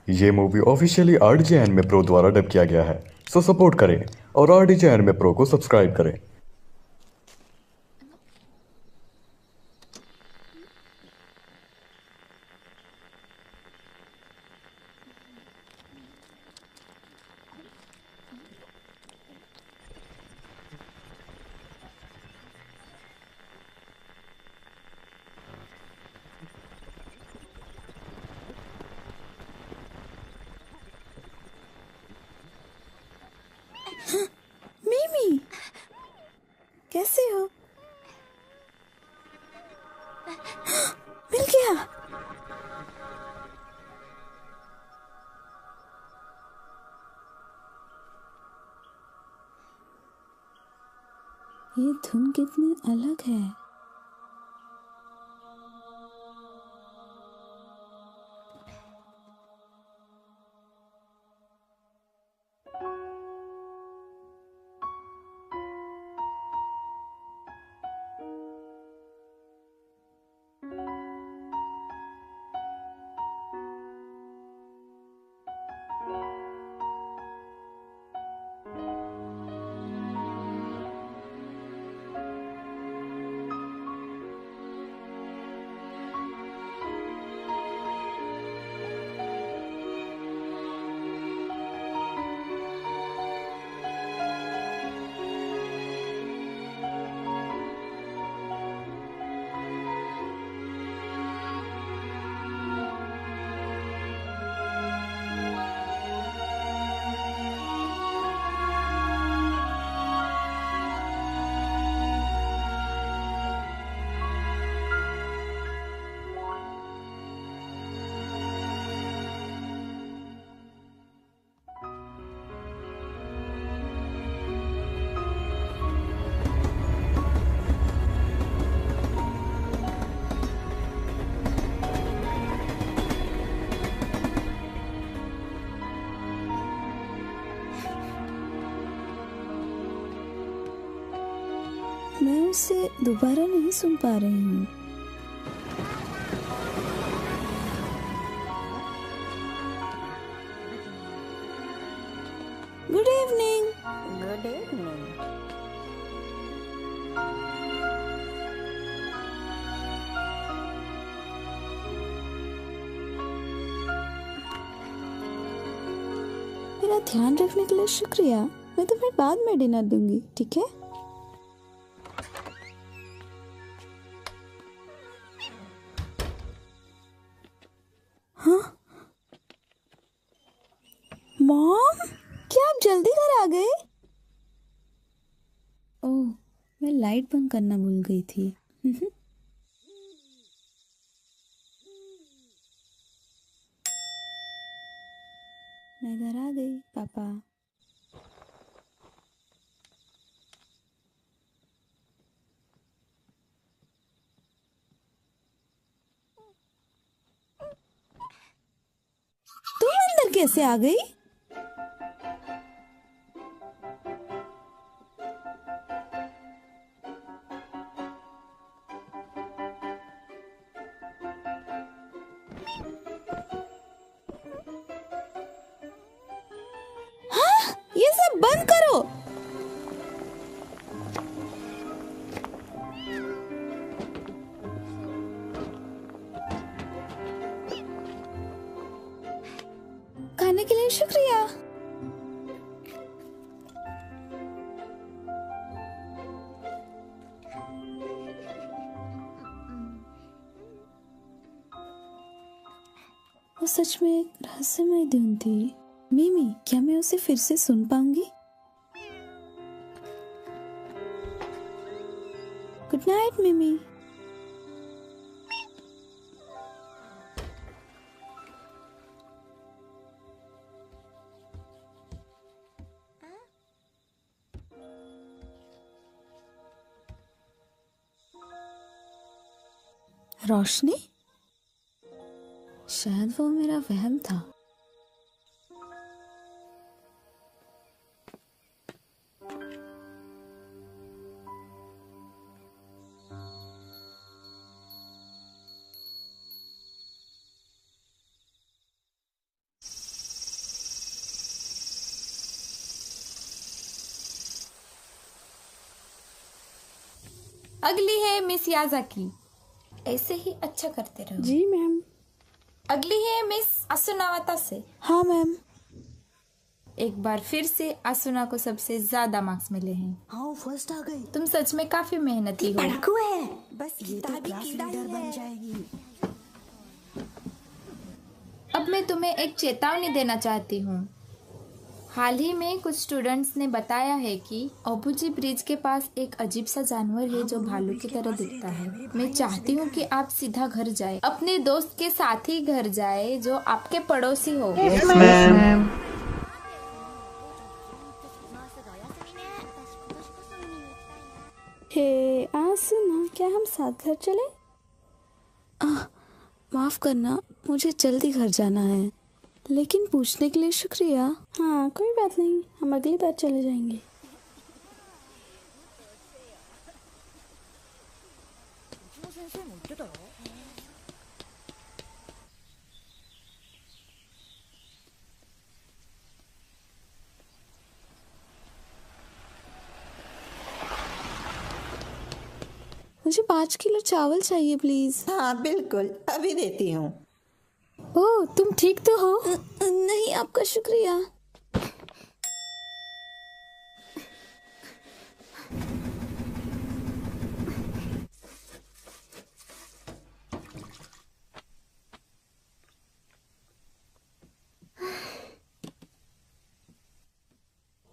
ये movie officially RDJ anime pro द्वारा dub किया गया है, सो सपोर्ट करें और आरडीजे एनिमे प्रो को सब्सक्राइब करें। मिमी, कैसे हो? मिल गया। ये धुन कितनी अलग है। मैं उसे दोबारा नहीं सुन पा रही हूँ। Good evening. Good evening. मेरा ध्यान रखने के लिए शुक्रिया। मैं तुम्हें बाद में डिनर दूंगी, ठीक है? हाँ मॉम, क्या आप जल्दी घर आ गए? ओह, मैं लाइट बंद करना भूल गई थी। मैं घर आ गई पापा। तुम अंदर कैसे आ गई? हाँ, ये सब बंद करो। खाने के लिए शुक्रिया। वो सच में एक रहस्यमय धुन थी। मिमी, क्या मैं उसे फिर से सुन पाऊंगी? गुड नाइट मिमी। रोशनी? शायद वो मेरा वहम था। अगली है मिस याजाकी। ऐसे ही अच्छा करते रहो। जी मैम। अगली है मिस असुनावाता से। हाँ मैम। एक बार फिर से असुना को सबसे ज्यादा मार्क्स मिले हैं। हाँ फर्स्ट आ गई। तुम सच में काफी मेहनती हो। पढ़ाकू है। बस ये तो क्लास लीडर बन जाएगी। अब मैं तुम्हें एक चेतावनी देना चाहती हूँ। हाल ही में कुछ स्टूडेंट्स ने बताया है कि ओबुजी ब्रिज के पास एक अजीब सा जानवर है जो भालू की तरह दिखता है। मैं चाहती हूँ कि आप सीधा घर जाए, अपने दोस्त के साथ ही घर जाए जो आपके पड़ोसी हो। हे आसना, क्या हम साथ घर चले? माफ करना, मुझे जल्दी घर जाना है, लेकिन पूछने के लिए शुक्रिया। हाँ कोई बात नहीं, हम अगली बार चले जाएंगे। मुझे 5 किलो चावल चाहिए प्लीज। हाँ बिल्कुल, अभी देती हूँ। ओह तुम ठीक तो हो? नहीं, आपका शुक्रिया।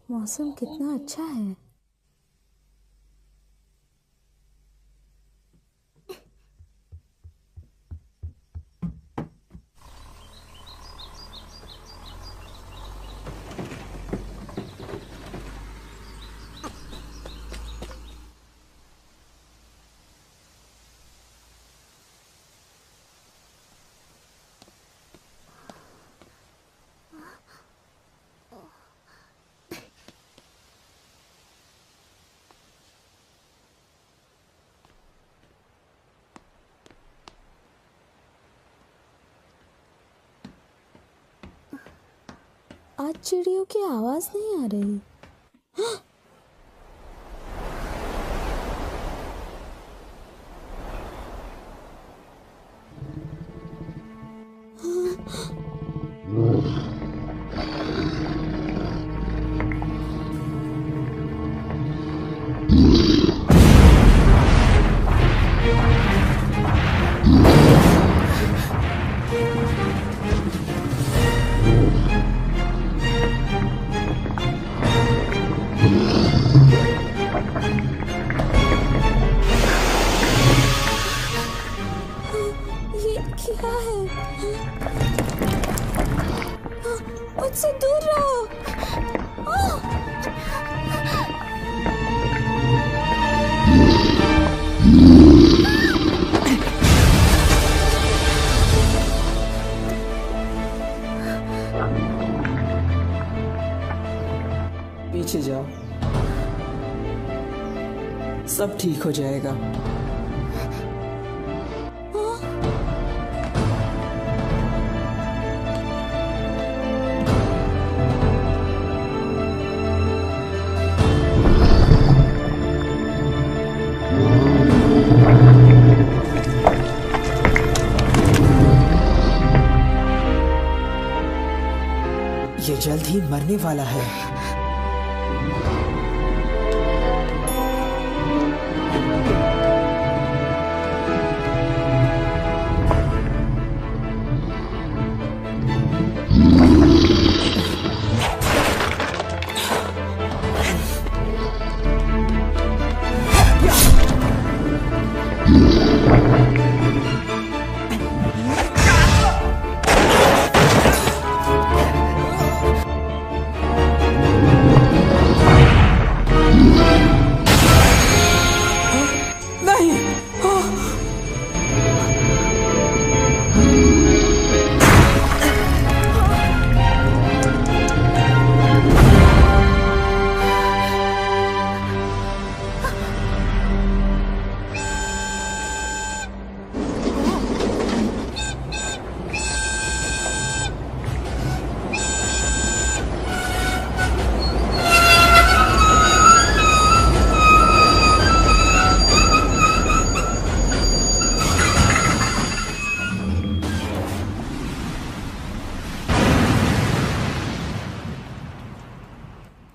मौसम कितना अच्छा है। आज चिड़ियों की आवाज नहीं आ रही। ये क्या है? मुझसे दूर रहो। पीछे जाओ, सब ठीक हो जाएगा। ये जल्द ही मरने वाला है।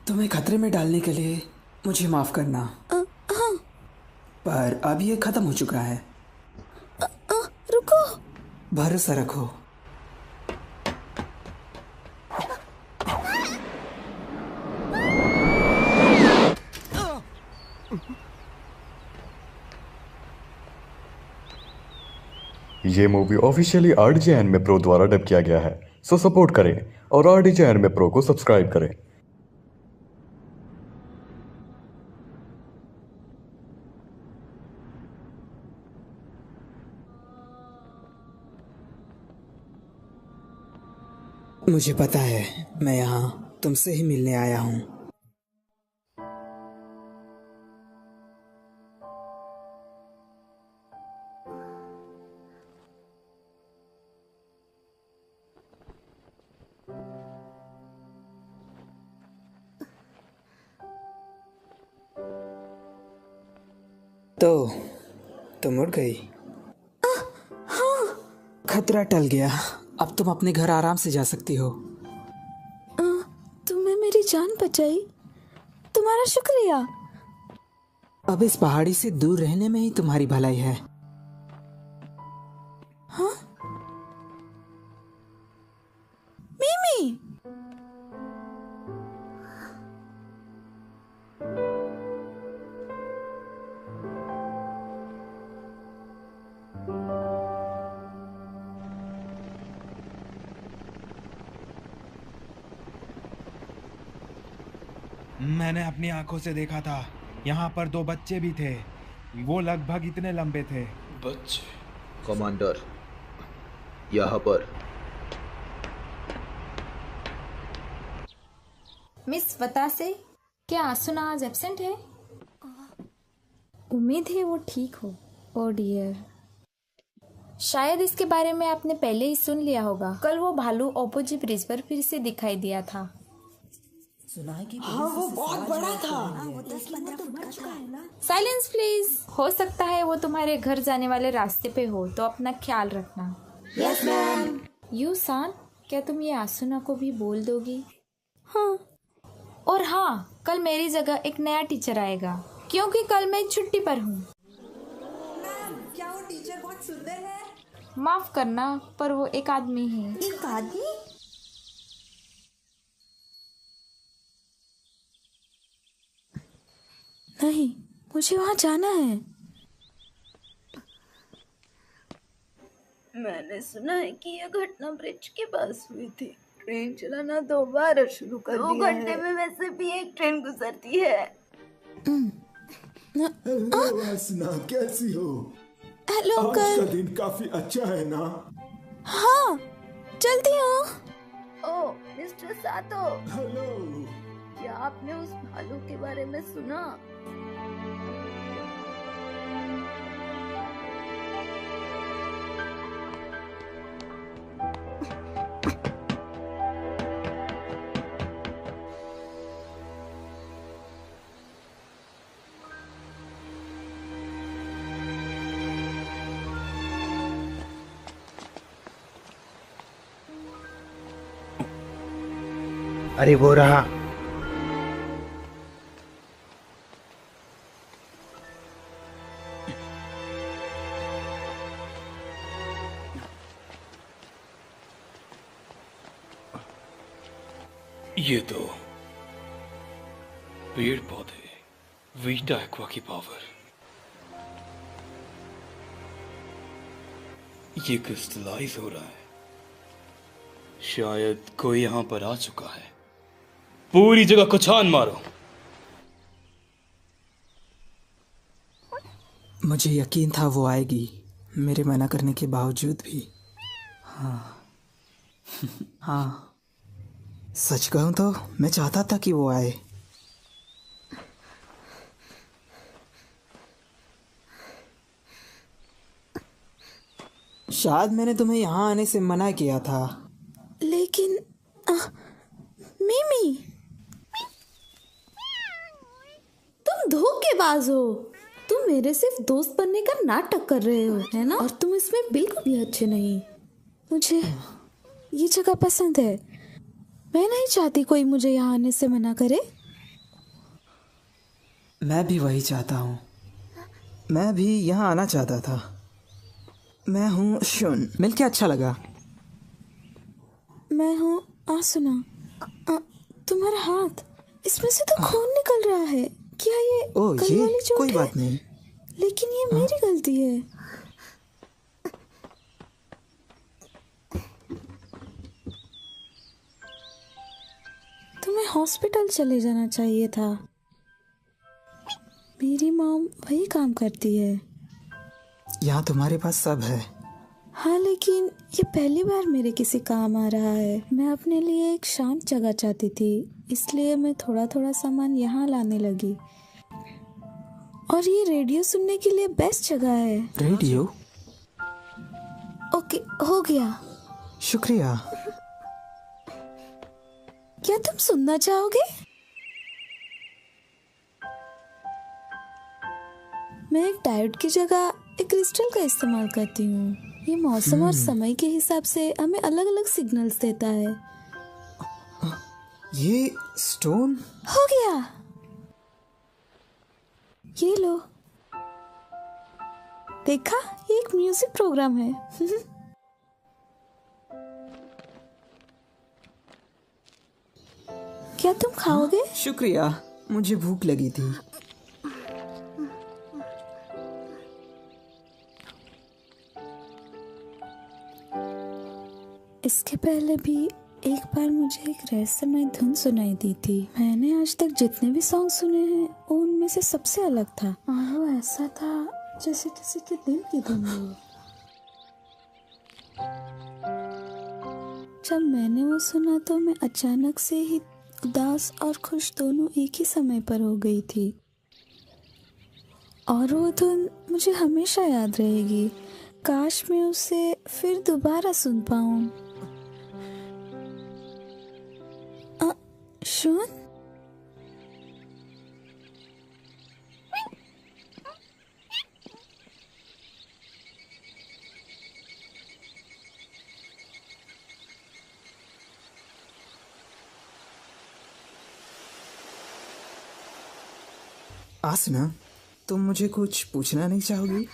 तुम्हें खतरे में डालने के लिए मुझे माफ करना। हाँ। पर अब ये खत्म हो चुका है। रुको। भरोसा रखो। ये movie officially RDJ anime pro द्वारा डब किया गया है, सो सपोर्ट करें और RDJ एनिमे प्रो को सब्सक्राइब करें। मुझे पता है मैं यहाँ तुमसे ही मिलने आया हूँ। तो तुम उठ गई। खतरा टल गया। अब तुम अपने घर आराम से जा सकती हो। तुमने मेरी जान बचाई, तुम्हारा शुक्रिया। अब इस पहाड़ी से दूर रहने में ही तुम्हारी भलाई है। हाँ? मिमी। मैंने अपनी आंखों से देखा था, यहाँ पर 2 बच्चे भी थे। वो लगभग इतने लंबे थे। बच्चे? कमांडर, यहाँ पर। मिस वतासे, क्या आसुना आज एब्सेंट है? उम्मीद है वो ठीक हो। ओ डियर, शायद इसके बारे में आपने पहले ही सुन लिया होगा। कल वो भालू ओपोजी ब्रिज पर फिर से दिखाई दिया था। सुना है कि हाँ, वो बहुत बड़ा था। वो 10-15 फुट का था। Silence please. हो सकता है वो तुम्हारे घर जाने वाले रास्ते पे हो, तो अपना ख्याल रखना। Yes ma'am. यूसान, क्या तुम ये आसुना को भी बोल दोगी? हाँ। और हाँ, कल मेरी जगह एक नया टीचर आएगा, क्योंकि कल मैं छुट्टी पर हूँ। क्या वो टीचर बहुत सुंदर है? माफ करना, पर वो एक आदमी है। एक आदमी? नहीं, मुझे वहाँ जाना है। मैंने सुना है कि यह घटना ब्रिज के पास हुई थी। ट्रेन चलाना दोबारा शुरू कर दिया है। 2 घंटे में वैसे भी एक ट्रेन गुजरती है। हेलो आसना, कैसी हो? हेलो आज अंकल। का दिन काफी अच्छा है ना? हाँ, चलती हूँ। ओह मिस्टर सातो, हेलो। क्या आपने उस भालू के बारे में सुना? अरे वो रहा। ये तो पेड़ पौधे, वीटा एक्वा की पावर। ये क्रिस्टलाइज हो रहा है। शायद कोई यहां पर आ चुका है। पूरी जगह को छान मारो। मुझे यकीन था वो आएगी, मेरे मना करने के बावजूद भी। हाँ हाँ, सच कहूं तो मैं चाहता था कि वो आए। शायद मैंने तुम्हें यहाँ आने से मना किया था, लेकिन मिमी, तुम धोखेबाज हो। तुम मेरे सिर्फ दोस्त बनने का नाटक कर रहे हो, है ना? और तुम इसमें बिल्कुल भी अच्छे नहीं। मुझे ये जगह पसंद है। मैं नहीं चाहती कोई मुझे यहाँ आने से मना करे। मैं भी वही चाहता हूँ। मैं भी यहाँ आना चाहता था। मैं हूँ शुन, मिलके अच्छा लगा। मैं हूँ आसुना। तुम्हारा हाथ, इसमें से तो खून निकल रहा है। क्या ये ओह, कल ये वाली चोट कोई है? बात नहीं। लेकिन ये मेरी गलती है। तुम्हें हॉस्पिटल चले जाना चाहिए था। मेरी मॉम वही काम करती है। यहाँ तुम्हारे पास सब है। हाँ, लेकिन ये पहली बार मेरे किसी काम आ रहा है। मैं अपने लिए एक शांत जगह चाहती थी, इसलिए मैं थोड़ा थोड़ा सामान यहाँ लाने लगी। और ये रेडियो सुनने के लिए बेस्ट जगह है। रेडियो? ओके, हो गया। शुक्रिया। क्या तुम सुनना चाहोगे? मैं एक डायोड की जगह एक क्रिस्टल का इस्तेमाल करती हूँ। ये मौसम और समय के हिसाब से हमें अलग अलग सिग्नल्स देता है। ये स्टोन? हो गया, ये लो। देखा, ये एक म्यूजिक प्रोग्राम है। क्या तुम खाओगे? शुक्रिया, मुझे भूख लगी थी। इसके पहले भी एक बार मुझे एक रहस्यमय धुन सुनाई दी थी। मैंने आज तक जितने भी सॉन्ग सुने हैं वो उनमें से सबसे अलग था। और वो ऐसा था जैसे किसी के दिल की धुन हो। जब मैंने वो सुना तो मैं अचानक से ही उदास और खुश दोनों एक ही समय पर हो गई थी। और वो धुन मुझे हमेशा याद रहेगी। काश मैं उसे फिर दोबारा सुन पाऊं। शुन? आसना, तुम मुझे कुछ पूछना नहीं चाहोगी?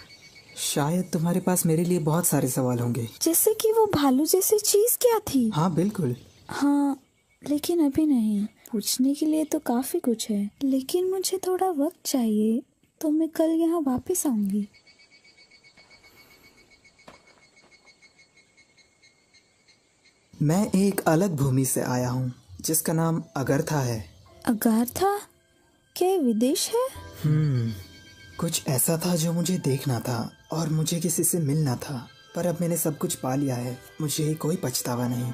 शायद तुम्हारे पास मेरे लिए बहुत सारे सवाल होंगे। जैसे कि वो भालू जैसी चीज क्या थी? हाँ बिल्कुल। हाँ, लेकिन अभी नहीं। पूछने के लिए तो काफी कुछ है, लेकिन मुझे थोड़ा वक्त चाहिए, तो मैं कल यहाँ वापस आऊंगी। मैं एक अलग भूमि से आया हूँ जिसका नाम अगरथा है। अगाथा? क्या ये विदेश है? कुछ ऐसा था जो मुझे देखना था और मुझे किसी से मिलना था, पर अब मैंने सब कुछ पा लिया है। मुझे कोई पछतावा नहीं।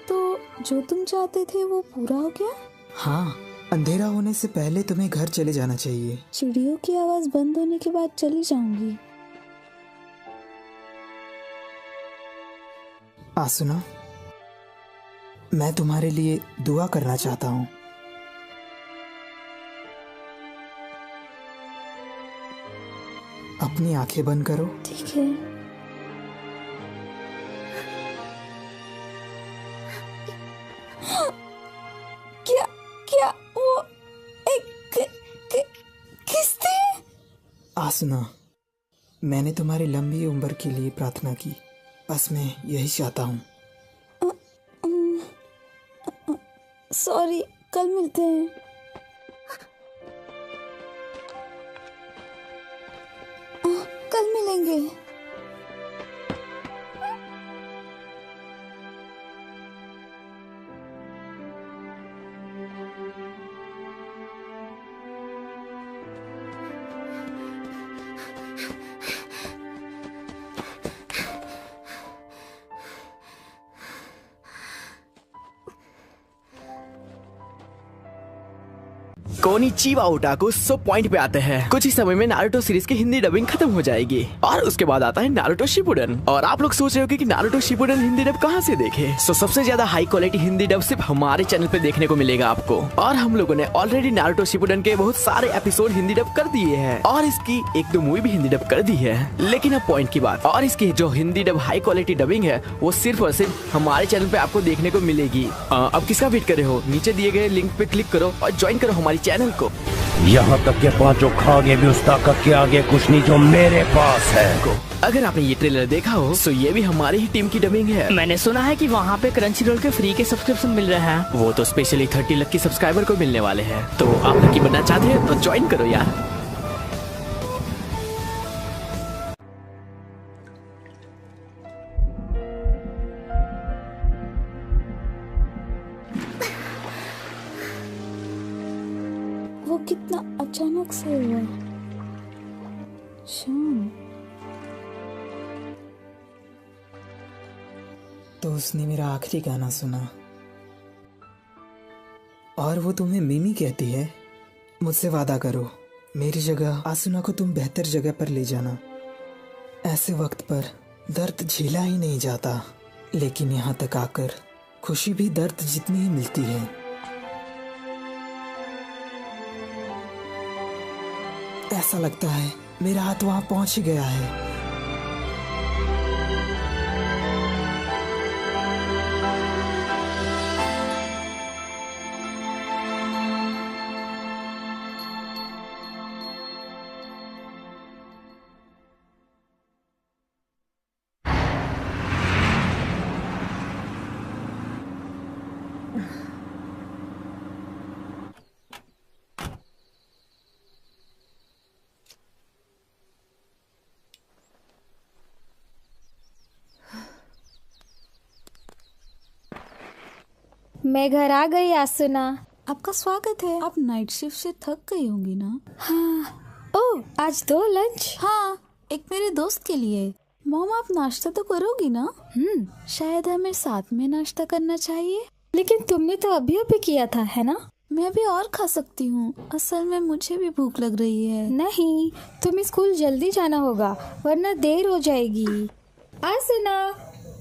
तो जो तुम चाहते थे वो पूरा हो गया? हाँ, अंधेरा होने से पहले तुम्हें घर चले जाना चाहिए। चिड़ियों की आवाज बंद होने के बाद चली जाऊंगी। आसुना, मैं तुम्हारे लिए दुआ करना चाहता हूँ। अपनी आंखें बंद करो। ठीक है। क्या क्या वो एक किस थी? आसना, मैंने तुम्हारी लंबी उम्र के लिए प्रार्थना की। बस मैं यही चाहता हूँ। सॉरी, कल मिलते हैं। कल मिलेंगे। कोनिचिवा ओटाकू, सो पॉइंट पे आते हैं। कुछ ही समय में नारुतो सीरीज की हिंदी डबिंग खत्म हो जाएगी और उसके बाद आता है नारुतो शिपुडन। और आप लोग सोच रहे होंगे कि नारुतो शिपुडन हिंदी डब कहाँ से देखे? सो सबसे ज्यादा हाई क्वालिटी हिंदी डब सिर्फ हमारे चैनल पे देखने को मिलेगा आपको। और हम लोगों ने ऑलरेडी नारुतो शिपुडन के बहुत सारे एपिसोड हिंदी डब कर दिए हैं और इसकी 1-2 मूवी भी हिंदी डब कर दी है। लेकिन अब पॉइंट की बात, और इसकी जो Hindi dub high quality dubbing है वो सिर्फ और सिर्फ हमारे चैनल पे आपको देखने को मिलेगी। अब किसका वेट कर रहे हो? नीचे दिए गए लिंक पे क्लिक करो और ज्वाइन करो हमारी चैनल को। यहाँ तक के पांचों खागे भी उस ताकत के आगे कुछ नहीं जो मेरे पास है। अगर आपने ये ट्रेलर देखा हो तो ये भी हमारी ही टीम की डबिंग है। मैंने सुना है कि वहाँ पे क्रंची रोल के फ्री के सब्सक्रिप्शन मिल रहे हैं, वो तो स्पेशली 30 लकी सब्सक्राइबर को मिलने वाले हैं। तो आप लकी बनना चाहते हैं तो ज्वाइन करो यार। वो कितना अचानक से हुआ। शाम तो उसने मेरा आखिरी गाना सुना और वो तुम्हें मिमी कहती है। मुझसे वादा करो, मेरी जगह आसुना को तुम बेहतर जगह पर ले जाना। ऐसे वक्त पर दर्द झेला ही नहीं जाता, लेकिन यहाँ तक आकर खुशी भी दर्द जितनी ही मिलती है। ऐसा लगता है मेरा हाथ वहां पहुंच ही गया है। मैं घर आ गई आसुना। आपका स्वागत है। आप नाइट शिफ्ट से थक गई होंगी ना? हाँ। ओह, आज 2 लंच? हाँ, एक मेरे दोस्त के लिए। मॉम, आप नाश्ता तो करोगी ना? शायद हमें साथ में नाश्ता करना चाहिए। लेकिन तुमने तो अभी अभी किया था, है ना? मैं भी और खा सकती हूँ, असल में मुझे भी भूख लग रही है। नहीं, तुम्हें स्कूल जल्दी जाना होगा वरना देर हो जाएगी। आसुना,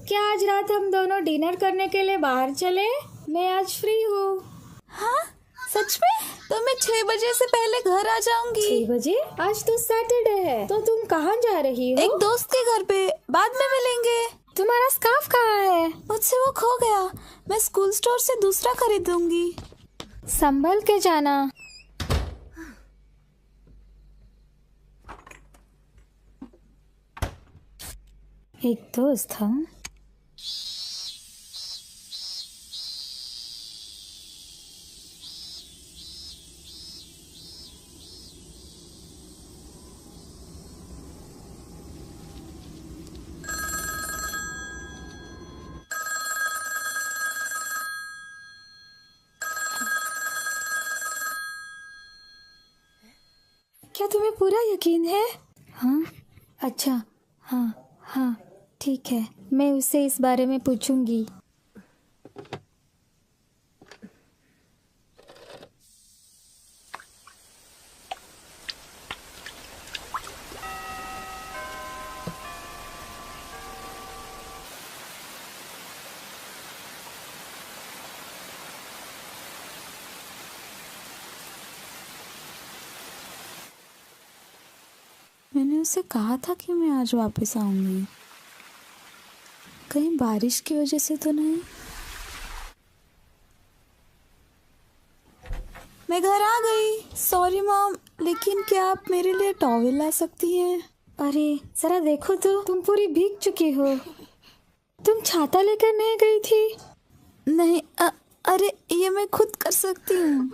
क्या आज रात हम दोनों डिनर करने के लिए बाहर चले? मैं आज फ्री हूँ। हाँ, सच में? तो मैं 6 बजे से पहले घर आ जाऊंगी। 6 बजे? आज तो सैटरडे है। तो तुम कहाँ जा रही हो? एक दोस्त के घर पे, बाद में मिलेंगे। तुम्हारा स्कार्फ कहाँ है? मुझसे वो खो गया। मैं स्कूल स्टोर से दूसरा खरीदूंगी। संभल के जाना। एक दोस्त, हम क्या तुम्हें पूरा यकीन है? हाँ, अच्छा, हाँ, ठीक है। मैं उससे इस बारे में पूछूंगी। मैंने उसे कहा था कि मैं आज वापस आऊंगी। कहीं बारिश की वजह से तो नहीं? मैं घर आ गई। सॉरी मॉम, लेकिन क्या आप मेरे लिए टॉवेल ला सकती हैं? अरे जरा देखो तो, तुम पूरी भीग चुकी हो। तुम छाता लेकर नहीं गई थी? नहीं, अरे ये मैं खुद कर सकती हूँ।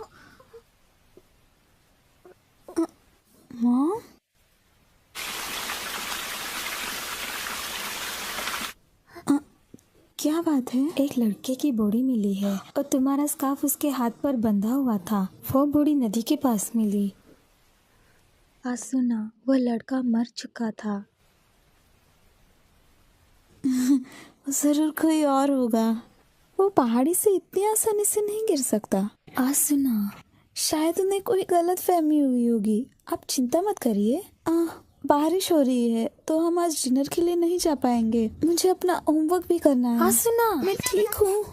मॉम, क्या बात है? एक लड़के की बॉडी मिली है और तुम्हारा स्कार्फ उसके हाथ पर बंधा हुआ था। वो बॉडी नदी के पास मिली। आसुना, वो लड़का मर चुका था। जरूर कोई और होगा। वो पहाड़ी से इतनी आसानी से नहीं गिर सकता। आसुना, शायद उन्हें कोई गलत फहमी हुई होगी। आप चिंता मत करिए। बारिश हो रही है तो हम आज डिनर के लिए नहीं जा पाएंगे। मुझे अपना होमवर्क भी करना है। आसुना, मैं ठीक हूँ।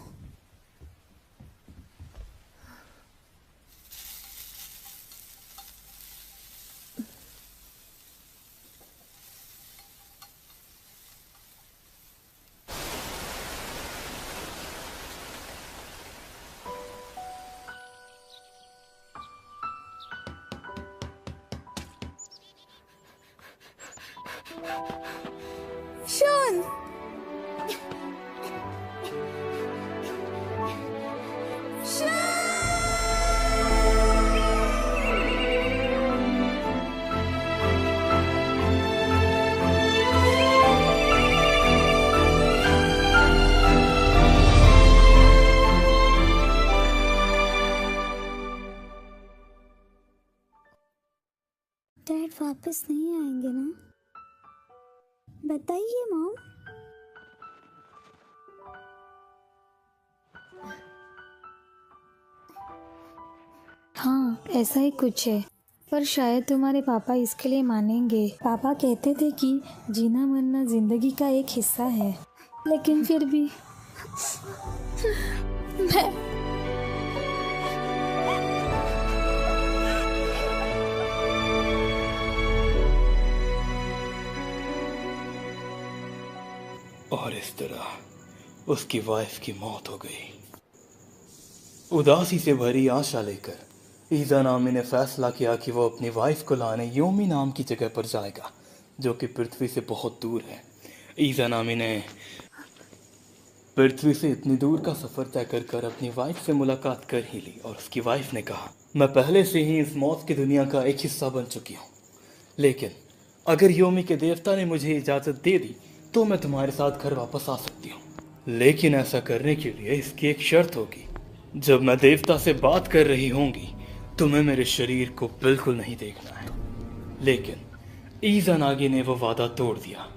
शॉन, डैड वापस नहीं आएंगे ना? बताइए मॉम। हाँ, ऐसा ही कुछ है, पर शायद तुम्हारे पापा इसके लिए मानेंगे। पापा कहते थे कि जीना मरना जिंदगी का एक हिस्सा है, लेकिन फिर भी मैं और इस तरह उसकी वाइफ की मौत हो गई। उदासी से भरी आशा लेकर ईजा नामी ने फैसला किया कि वो अपनी वाइफ को लाने योमी नाम की जगह पर जाएगा, जो कि पृथ्वी से बहुत दूर है। ईजा नामी ने पृथ्वी से इतनी दूर का सफर तय कर अपनी वाइफ से मुलाकात कर ही ली, और उसकी वाइफ ने कहा, मैं पहले से ही इस मौत की दुनिया का एक हिस्सा बन चुकी हूँ, लेकिन अगर योमी के देवता ने मुझे इजाज़त दे दी तो मैं तुम्हारे साथ घर वापस आ सकती हूँ। लेकिन ऐसा करने के लिए इसकी एक शर्त होगी, जब मैं देवता से बात कर रही होंगी तुम्हें मेरे शरीर को बिल्कुल नहीं देखना है। लेकिन ईजा नागी ने वो वादा तोड़ दिया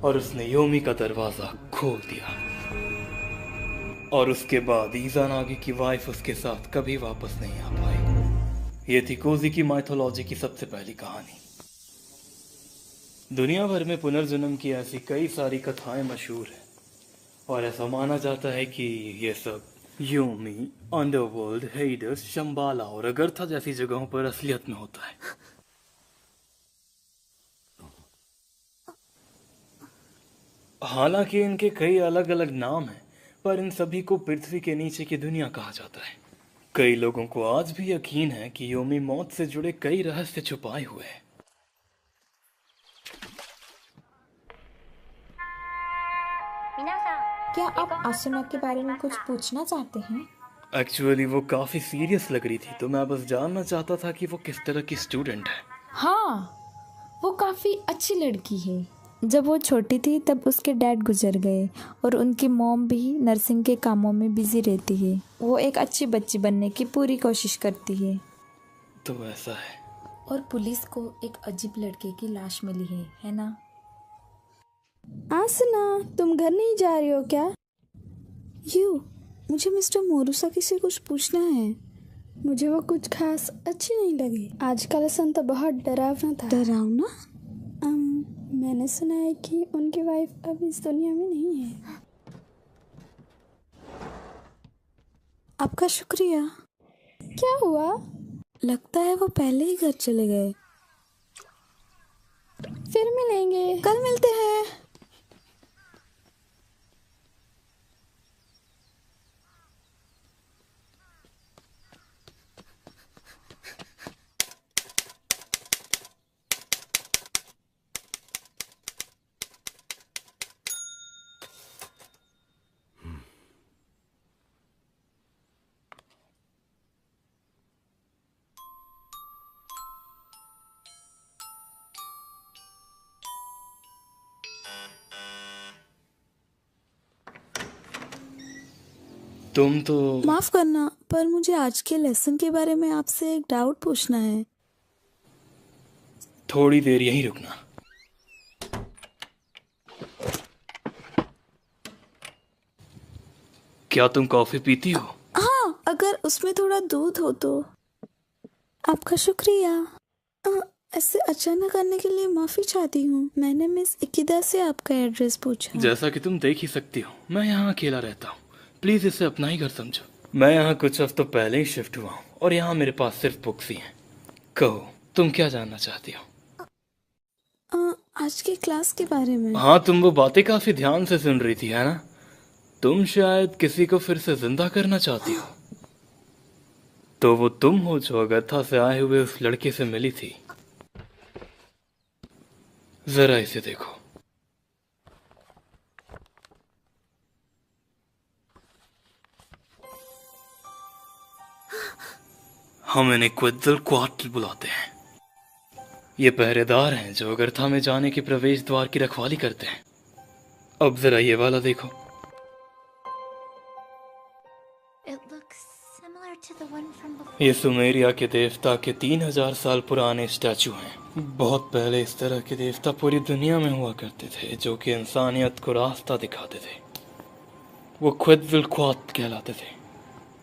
और उसने योमी का दरवाजा खोल दिया, और उसके बाद ईजा नागी की वाइफ उसके साथ कभी वापस नहीं आ पाई। ये थी कोजी की माइथोलॉजी की सबसे पहली कहानी। दुनिया भर में पुनर्जन्म की ऐसी कई सारी कथाएं मशहूर हैं, और ऐसा माना जाता है कि ये सब योमी, अंडरवर्ल्ड, हेडस, शंबाला और अगरथा जैसी जगहों पर असलियत में होता है। हालांकि इनके कई अलग अलग नाम हैं, पर इन सभी को पृथ्वी के नीचे की दुनिया कहा जाता है। कई लोगों को आज भी यकीन है कि योमी मौत से जुड़े कई रहस्य छुपाए हुए हैं। क्या आप आसुना के बारे में कुछ पूछना चाहते हैं? एक्चुअली वो काफी सीरियस लग रही थी, तो मैं बस जानना चाहता था कि वो किस तरह की स्टूडेंट है। हाँ, वो काफ़ी अच्छी लड़की है। जब वो छोटी थी तब उसके डैड गुजर गए और उनकी मॉम भी नर्सिंग के कामों में बिजी रहती है। वो एक अच्छी बच्ची बनने की पूरी कोशिश करती है। तो ऐसा है। और पुलिस को एक अजीब लड़के की लाश मिली है ना? आसना, तुम घर नहीं जा रही हो क्या? मुझे मिस्टर मोरूसाकी से कुछ पूछना है। मुझे वो कुछ खास अच्छी नहीं लगी। आज का लेसन तो बहुत डरावना था। डरावना? मैंने सुना है कि उनकी वाइफ अब इस दुनिया में नहीं है। आपका शुक्रिया। क्या हुआ? लगता है वो पहले ही घर चले गए। फिर मिलेंगे। कल मिलते हैं। तुम तो माफ करना, पर मुझे आज के लेसन के बारे में आपसे एक डाउट पूछना है। थोड़ी देर यहीं रुकना। क्या तुम कॉफी पीती हो? हाँ, अगर उसमें थोड़ा दूध हो तो। आपका शुक्रिया। ऐसे अचानक आने के लिए माफी चाहती हूँ। मैंने मिस इकिदा से आपका एड्रेस पूछा। जैसा कि तुम देख ही सकती हो, मैं यहाँ अकेला रहता हूँ। प्लीज इसे अपना ही घर समझो। मैं यहाँ कुछ हफ्तों पहले ही शिफ्ट हुआ हूँ और यहाँ मेरे पास सिर्फ बुक्स ही हैं। कहो, तुम क्या जानना चाहती हो? आज के क्लास के बारे में। हाँ, तुम वो बातें काफी ध्यान से सुन रही थी, है ना? तुम शायद किसी को फिर से जिंदा करना चाहती हो। तो वो तुम हो जो अगरथा से आए हुए उस लड़के से मिली थी। जरा इसे देखो। हम इन्हें क्वित्ज़लकोआत्ल बुलाते हैं। ये पहरेदार हैं जो अगरथा में जाने के प्रवेश द्वार की रखवाली करते हैं। अब जरा ये वाला देखो। ये सुमेरिया के देवता के 3000 साल पुराने स्टैचू हैं। बहुत पहले इस तरह के देवता पूरी दुनिया में हुआ करते थे जो कि इंसानियत को रास्ता दिखाते थे। वो क्वित्ज़लकोआत्ल कहलाते थे।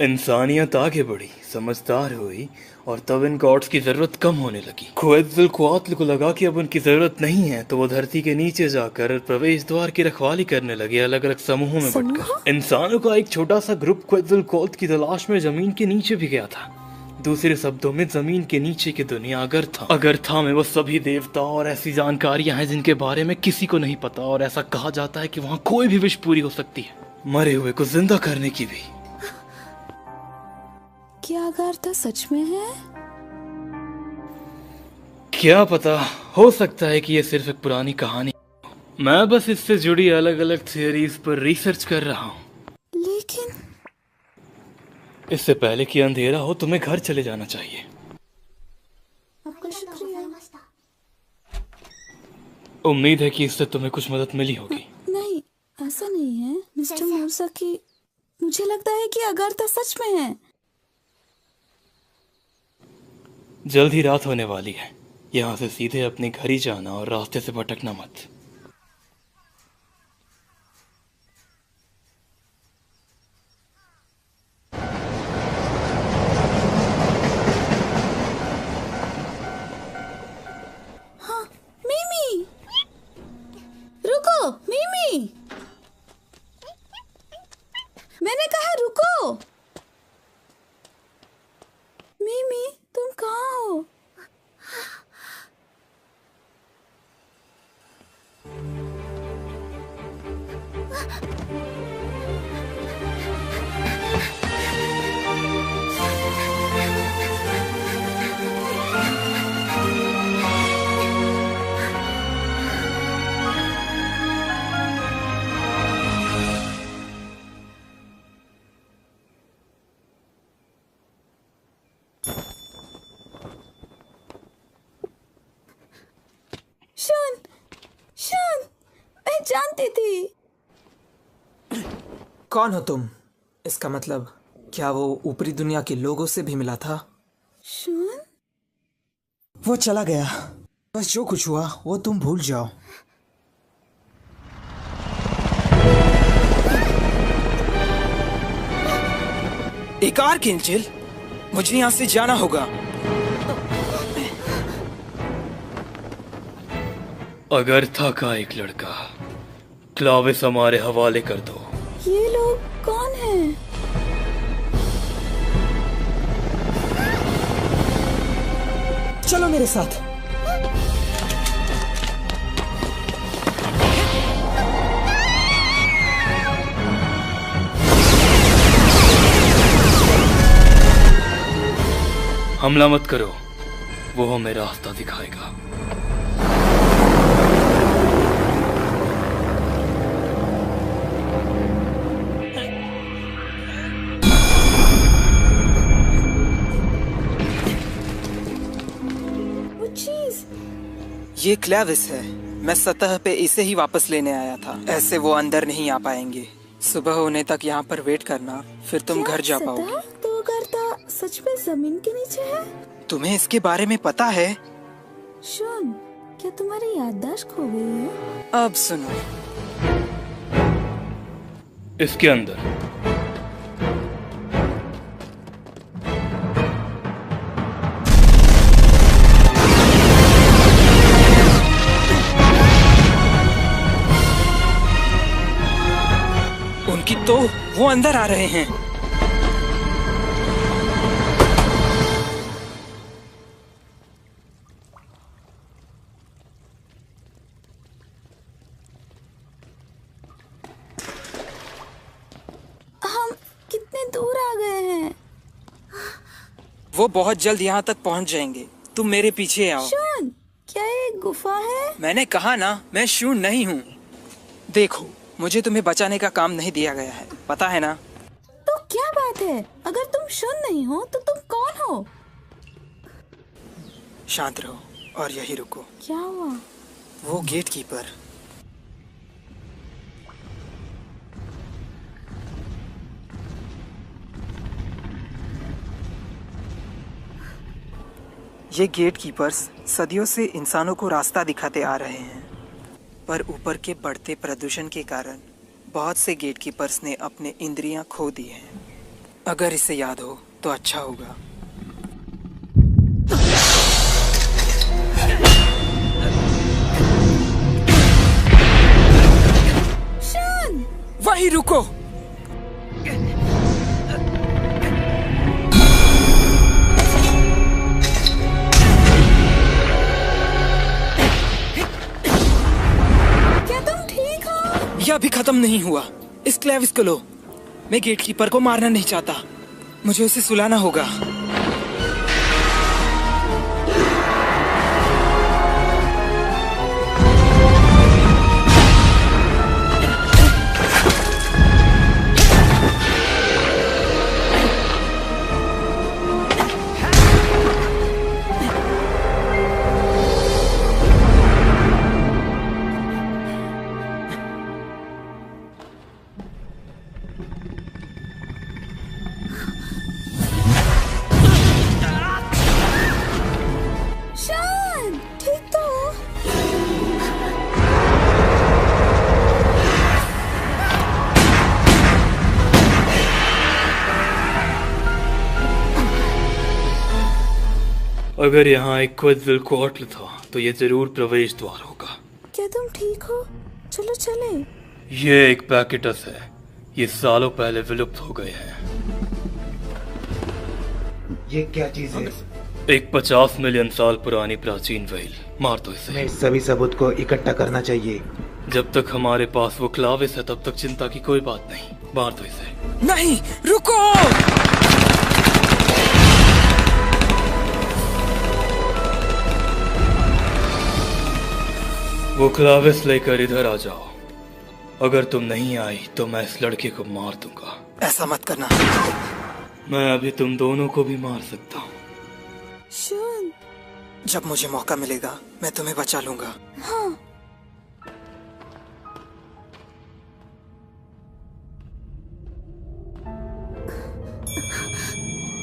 इंसानियत आगे बढ़ी, समझदार हुई और तब इन गॉड्स की जरूरत कम होने लगी। क्वित्ज़लकोआत्ल को लगा कि अब उनकी जरूरत नहीं है तो वो धरती के नीचे जाकर प्रवेश द्वार की रखवाली करने लगे, अलग अलग समूहों में बंटकर। इंसानों का एक छोटा सा ग्रुप क्वित्ज़लकोआत्ल की तलाश में जमीन के नीचे भी गया था। दूसरे शब्दों में जमीन के नीचे की दुनिया अगरथा में वो सभी देवता और ऐसी जानकारियां हैं जिनके बारे में किसी को नहीं पता, और ऐसा कहा जाता है कि वहाँ कोई भी विश पूरी हो सकती है, मरे हुए को जिंदा करने की भी। क्या अगरथा सच में है? क्या पता, हो सकता है कि ये सिर्फ एक पुरानी कहानी। मैं बस इससे जुड़ी अलग अलग थियरीज पर रिसर्च कर रहा हूँ। लेकिन इससे पहले कि अंधेरा हो तुम्हें घर चले जाना चाहिए। आपका शुक्रिया। उम्मीद है कि इससे तुम्हें कुछ मदद मिली होगी। नहीं, ऐसा नहीं है मिस्टर मोरसाकी। मुझे लगता है कि अगरथा सच में है। जल्द ही रात होने वाली है। यहाँ से सीधे अपने घर ही जाना और रास्ते से भटकना मत। हाँ, मिमी, रुको मिमी, मैंने कहा रुको। मिमी, तुम कहाँ हो? शन, शन, मैं जानती थी। कौन हो तुम? इसका मतलब क्या वो ऊपरी दुनिया के लोगों से भी मिला था? शन? वो चला गया। बस जो कुछ हुआ वो तुम भूल जाओ। एक आर्कएंजल, मुझे यहाँ से जाना होगा। अगरथा का एक लड़का, क्लाविस हमारे हवाले कर दो। ये लोग कौन हैं? चलो मेरे साथ। हमला मत करो, वो हमें रास्ता दिखाएगा। ये क्लेविस है। मैं सतह पे इसे ही वापस लेने आया था। ऐसे वो अंदर नहीं आ पाएंगे। सुबह होने तक यहाँ पर वेट करना, फिर तुम घर जा पाओगे। तो अगरथा सच में जमीन के नीचे है? तुम्हें इसके बारे में पता है? शॉन, क्या तुम्हारी याददाश्त खो गई है? अब सुनो, इसके अंदर उनकी तो वो अंदर आ रहे हैं। हम कितने दूर आ गए हैं? वो बहुत जल्द यहाँ तक पहुँच जाएंगे। तुम मेरे पीछे आओ। शॉन, क्या ये एक गुफा है। मैंने कहा ना, मैं शून्य नहीं हूँ। देखो, मुझे तुम्हें बचाने का काम नहीं दिया गया है, पता है ना? तो क्या बात है? अगर तुम शून्य नहीं हो तो तुम कौन हो? शांत रहो और यही रुको। क्या हुआ? वो गेट कीपर। ये गेट कीपर्स सदियों से इंसानों को रास्ता दिखाते आ रहे हैं, पर ऊपर के बढ़ते प्रदूषण के कारण बहुत से गेट कीपर्स ने अपने इंद्रियां खो दी हैं। अगर इसे याद हो तो अच्छा होगा। शान! वहीं रुको। यह अभी खत्म नहीं हुआ। इस क्लेविस को लो। मैं गेट कीपर को मारना नहीं चाहता, मुझे उसे सुलाना होगा। अगर यहाँ एक क्विज़्ज़िलकोअट्ल था तो ये जरूर प्रवेश द्वार होगा। क्या तुम ठीक हो? चलो चले। ये एक पैकेटस है, ये सालों पहले विलुप्त हो गए हैं। ये क्या चीज है? एक 50 मिलियन साल पुरानी प्राचीन व्हेल। मार दो इसे। हमें सभी सबूत को इकट्ठा करना चाहिए। जब तक हमारे पास वो क्लाविस है तब तक चिंता की कोई बात नहीं। मार दो इसे। नहीं, रुको। वो क्लाविस लेकर इधर आ जाओ। अगर तुम नहीं आई तो मैं इस लड़के को मार दूंगा। ऐसा मत करना। मैं अभी तुम दोनों को भी मार सकता हूँ। शान, जब मुझे मौका मिलेगा मैं तुम्हें बचा लूंगा। हाँ।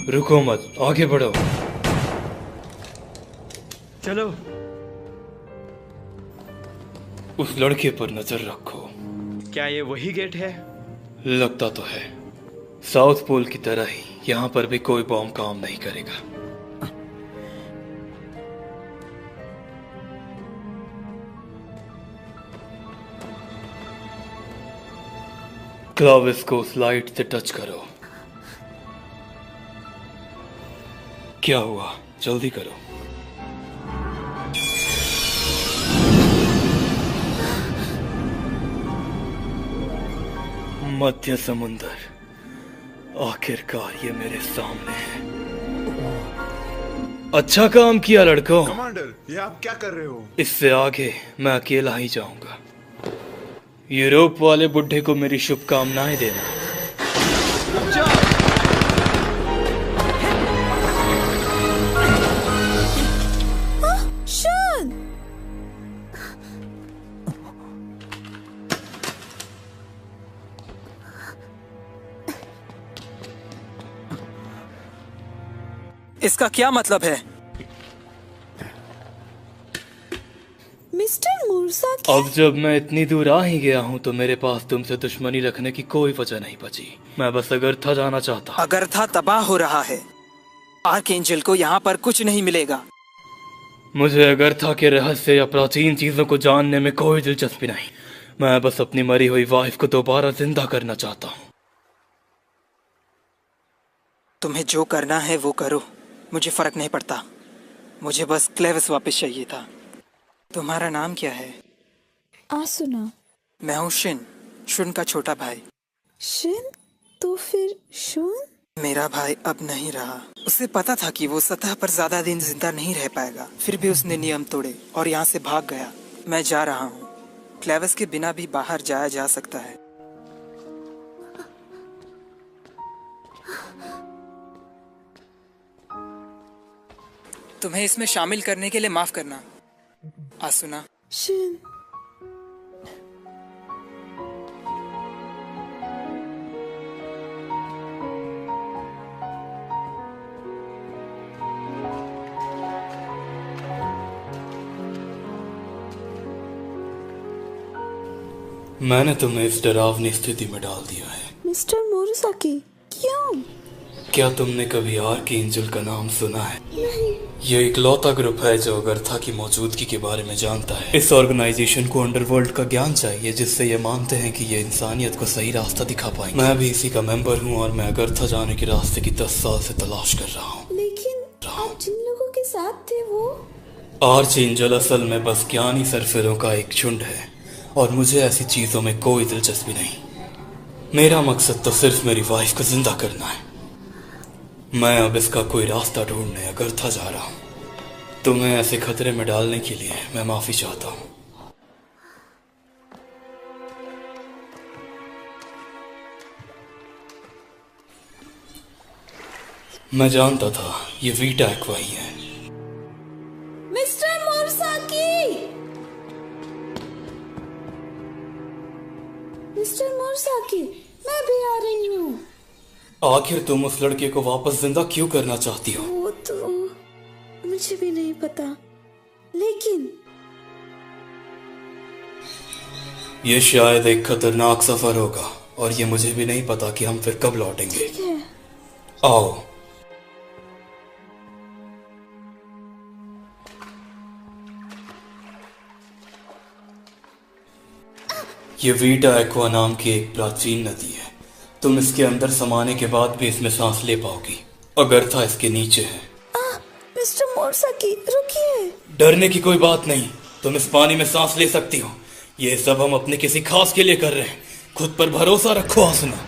रुको मत, आगे बढ़ो। चलो। उस लड़के पर नजर रखो। क्या ये वही गेट है? लगता तो है। साउथ पोल की तरह ही यहाँ पर भी कोई बॉम्ब काम नहीं करेगा। क्लाविस को उस लाइट से टच करो। क्या हुआ? जल्दी करो। मध्य समुंदर, आखिरकार ये मेरे सामने है। अच्छा काम किया लड़कों। कमांडर, ये आप क्या कर रहे हो? इससे आगे मैं अकेला ही जाऊंगा। यूरोप वाले बुड्ढे को मेरी शुभकामनाएं देना। शान! इसका क्या मतलब है? मिस्टर मूसा अब जब मैं इतनी दूर आ ही गया हूँ तो मेरे पास तुमसे दुश्मनी रखने की कोई वजह नहीं बची। मैं बस अगरथा जाना चाहता। अगरथा तबाह हो रहा है। आर्कएंजल को यहाँ पर कुछ नहीं मिलेगा। मुझे अगरथा के रहस्य या प्राचीन चीजों को जानने में कोई दिलचस्पी नहीं। मैं बस अपनी मरी हुई वाइफ को दोबारा जिंदा करना चाहता हूँ। तुम्हें जो करना है वो करो, मुझे फर्क नहीं पड़ता। मुझे बस क्लेविस वापस चाहिए था। तुम्हारा नाम क्या है? आसुना। मैं हूँ शिन, शुन का छोटा भाई। शिन? तो फिर शून? मेरा भाई अब नहीं रहा। उसे पता था कि वो सतह पर ज्यादा दिन जिंदा नहीं रह पाएगा, फिर भी उसने नियम तोड़े और यहाँ से भाग गया। मैं जा रहा हूँ। क्लेवस के बिना भी बाहर जाया जा सकता है। तुम्हें इसमें शामिल करने के लिए माफ करना, आसुना। शिन, मैंने तुम्हें इस डरावनी स्थिति में डाल दिया है। मिस्टर मोरिसाकी, क्यों? क्या तुमने कभी आर्कएंजल का नाम सुना है? नहीं। ये इकलौता ग्रुप है जो अगरथा की मौजूदगी के बारे में जानता है। इस ऑर्गेनाइजेशन को अंडरवर्ल्ड का ज्ञान चाहिए जिससे ये मानते हैं कि ये इंसानियत को सही रास्ता दिखा पाएंगे। मैं भी इसी का मेंबर हूँ और मैं अगरथा जाने के रास्ते की 10 साल से तलाश कर रहा हूँ। लेकिन आप जिन लोगों के साथ थे वो आर्कएंजल असल में बस ज्ञानी सरफिरों का एक झुंड है और मुझे ऐसी चीजों में कोई दिलचस्पी नहीं। मेरा मकसद तो सिर्फ मेरी वाइफ को जिंदा करना है। मैं अब इसका कोई रास्ता ढूंढने अगरथा जा रहा हूं। तुम्हें ऐसे खतरे में डालने के लिए मैं माफी चाहता हूं। मैं जानता था ये वीटा एक्वा ही है। मिस्टर मोरिसाकी! मिस्टर मोरिसाकी, मैं भी आ रही हूँ। आखिर तुम उस लड़के को वापस जिंदा क्यों करना चाहती हो? वो तो मुझे भी नहीं पता, लेकिन ये शायद एक खतरनाक सफर होगा और ये मुझे भी नहीं पता कि हम फिर कब लौटेंगे। ठीक है। आओ। ये वीटा एक्वा नाम की एक प्राचीन नदी है। तुम इसके अंदर समाने के बाद भी इसमें सांस ले पाओगी। अगरथा इसके नीचे है। मिस्टर मोरिसाकी, रुकिए। डरने की कोई बात नहीं, तुम इस पानी में सांस ले सकती हो। ये सब हम अपने किसी खास के लिए कर रहे हैं। खुद पर भरोसा रखो आसुना।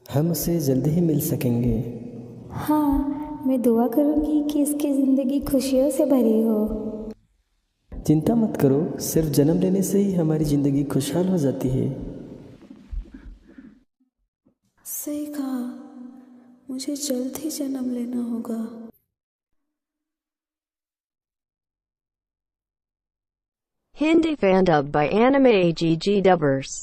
हम उससे जल्दी ही मिल सकेंगे। हाँ, मैं दुआ करूँगी कि इसकी ज़िंदगी खुशियों से भरी हो। चिंता मत करो, सिर्फ जन्म लेने से ही हमारी ज़िंदगी खुशहाल हो जाती है। सही कहा, मुझे जल्द ही जन्म लेना होगा। Hindi fan dubbed by Anime GG Dubbers.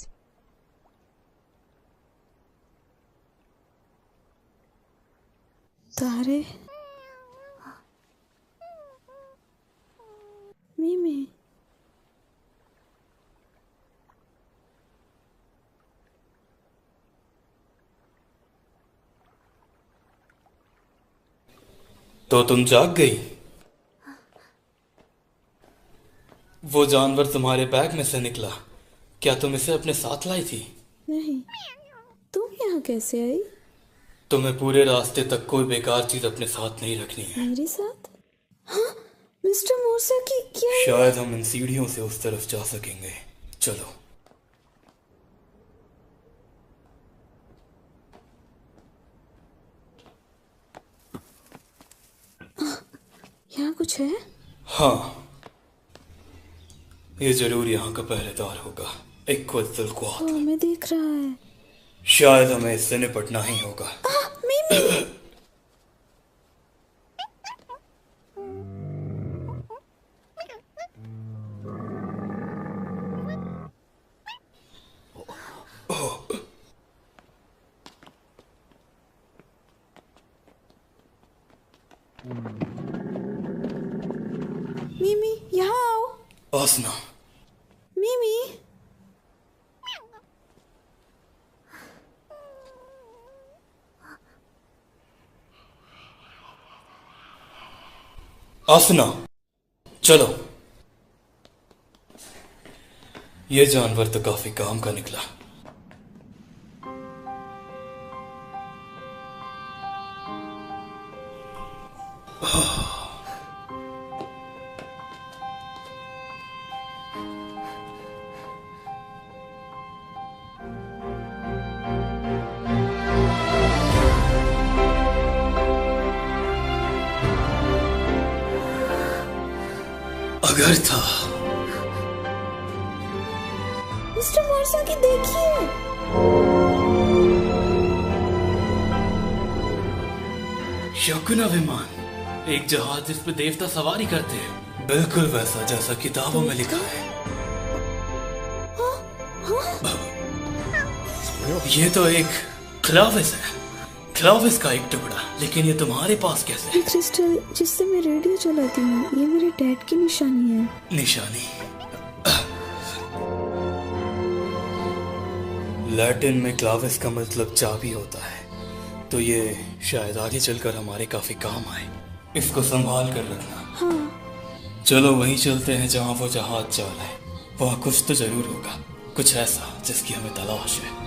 तारे, मीमी, तो तुम जाग गई? वो जानवर तुम्हारे बैग में से निकला, क्या तुम इसे अपने साथ लाई थी? नहीं, तुम यहाँ कैसे आई? तुम्हें पूरे रास्ते तक कोई बेकार चीज अपने साथ नहीं रखनी है। मेरे साथ? हाँ, मिस्टर मोसाकी क्या है? शायद हम इन सीढ़ियों से उस तरफ जा सकेंगे। चलो। यहाँ कुछ है? हाँ, ये जरूर यहाँ का पहरेदार होगा। एक क्वत्तलक्वाथ। हमें देख रहा है। शायद हमें इससे निपटना ही होगा। मीमी। मीमी यहाँ आओ। आसना। मीमी। आसना, चलो। ये जानवर तो काफी काम का निकला। अगर था। मिस्टर मोसाकी देखिए। शकुना विमान, एक जहाज जिस पे देवता सवारी करते हैं, बिल्कुल वैसा जैसा किताबों में लिखा है। ये तो एक क्लाविस है, क्लाविस का एक टुकड़ा। लेकिन ये तुम्हारे पास कैसे? ये क्रिस्टल जिससे मैं रेडियो चलाती हूँ, ये मेरे डैड की निशानी है। निशानी? लैटिन में क्लाविस का मतलब चाबी होता है, तो ये शायद आगे चलकर हमारे काफी काम आए। इसको संभाल कर रखना। हाँ। चलो वहीं चलते हैं जहाँ वो जहाज जा रहा है। वहाँ कुछ तो जरूर होगा, कुछ ऐसा जिसकी हमें तलाश है।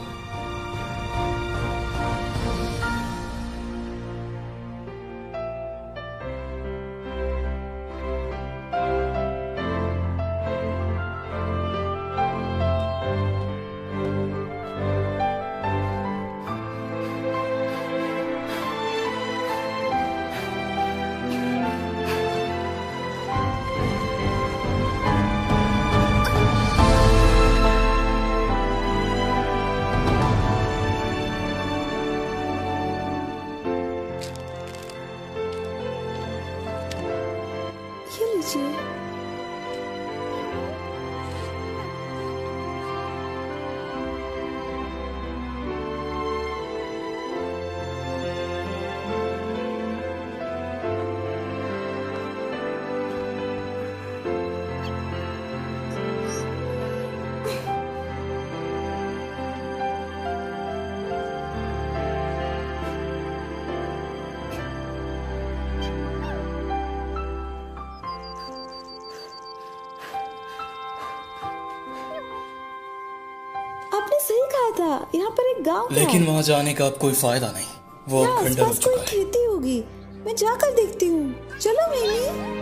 आपने सही कहा था, यहाँ पर एक गांव था। लेकिन वहाँ जाने का अब कोई फायदा नहीं, वो अब खंडर हो चुका है। खेती होगी, मैं जाकर देखती हूँ। चलो मीमी।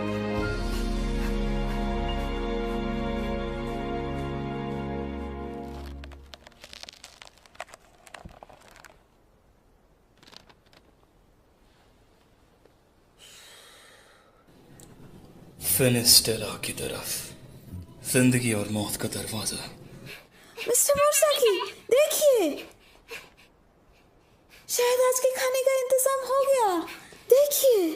फिनिस्टेरा की तरफ, जिंदगी और मौत का दरवाजा। मिस्टर मोसाकी देखिए, शायद आज के खाने का इंतजाम हो गया। देखिए,